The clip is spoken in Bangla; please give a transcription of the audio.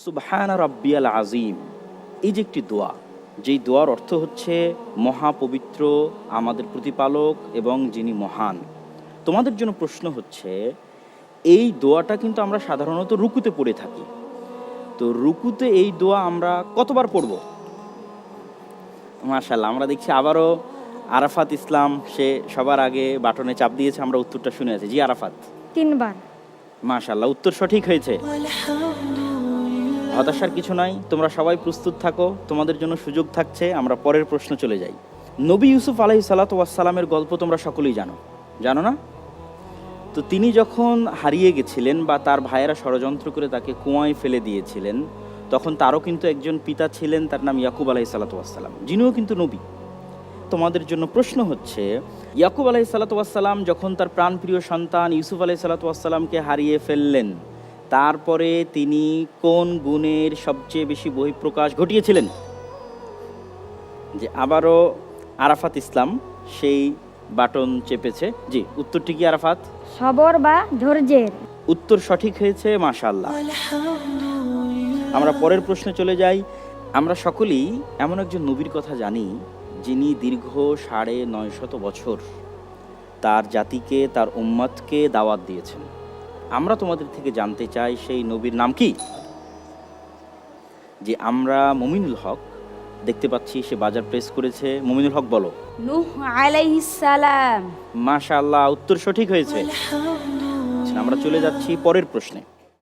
সুবহান রাব্বিয়াল আযীম, এই যে একটি দোয়া, যেই দোয়ার অর্থ হচ্ছে মহাপবিত্র আমাদের প্রতিপালক এবং যিনি মহান। তোমাদের জন্য প্রশ্ন হচ্ছে, এই দোয়াটা কিন্তু আমরা সাধারণত রুকুতে পড়ে থাকি। তো রুকুতে এই দোয়া আমরা কতবার পড়ব? মাশাআল্লাহ, আমরা দেখছি আবারও আরাফাত ইসলাম, সে সবার আগে বাটনে চাপ দিয়েছে। আমরা উত্তরটা শুনে আছি। জি আরাফাত। 3 বার। মাশাআল্লাহ, উত্তর সঠিক হয়েছে। হতাশার কিছু নাই, তোমরা সবাই প্রস্তুত থাকো, তোমাদের জন্য সুযোগ থাকছে। আমরা পরের প্রশ্ন চলে যাই। নবী ইউসুফ আলাইহিস সালাতু ওয়াস সালামের গল্প তোমরা সকলেই জানো না? তো তিনি যখন হারিয়ে গেছিলেন বা তার ভাইয়েরা ষড়যন্ত্র করে তাকে কুয়ায় ফেলে দিয়েছিলেন, তখন তারও কিন্তু একজন পিতা ছিলেন, তার নাম ইয়াকুব আলাইহিস সালাতু ওয়াস সালাম, যিনিও কিন্তু নবী। তোমাদের জন্য প্রশ্ন হচ্ছে, ইয়াকুব আলাইহিস সালাতু ওয়াস সালাম যখন তার প্রাণপ্রিয় সন্তান ইউসুফ আলাইহিস সালাতু ওয়াস সালামকে হারিয়ে ফেললেন, তারপরে তিনি কোন গুণের সবচেয়ে বেশি বহিঃপ্রকাশ ঘটিয়েছিলেন? যে আবারও আরাফাত ইসলাম সেই বাটন চেপেছে। জি, উত্তরটি কি আরাফাত? সবর বা ধৈর্যের। উত্তর সঠিক হয়েছে, মাশাআল্লাহ। আমরা পরের প্রশ্নে চলে যাই। আমরা সকলেই এমন একজন নবীর কথা জানি, যিনি দীর্ঘ ৯৫০ বছর তার জাতিকে, তার উম্মতকে দাওয়াত দিয়েছেন। আমরা তোমাদের থেকে জানতে চাই, সেই নবীর নাম কি? যে আমরা মুমিনুল হক দেখতে পাচ্ছি, সে বাজার প্রেস করেছে। মুমিনুল হক বলো। নূহ আলাইহিস সালাম। মাশাআল্লাহ, উত্তর সঠিক হয়েছে। আমরা চলে যাচ্ছি পরের প্রশ্নে।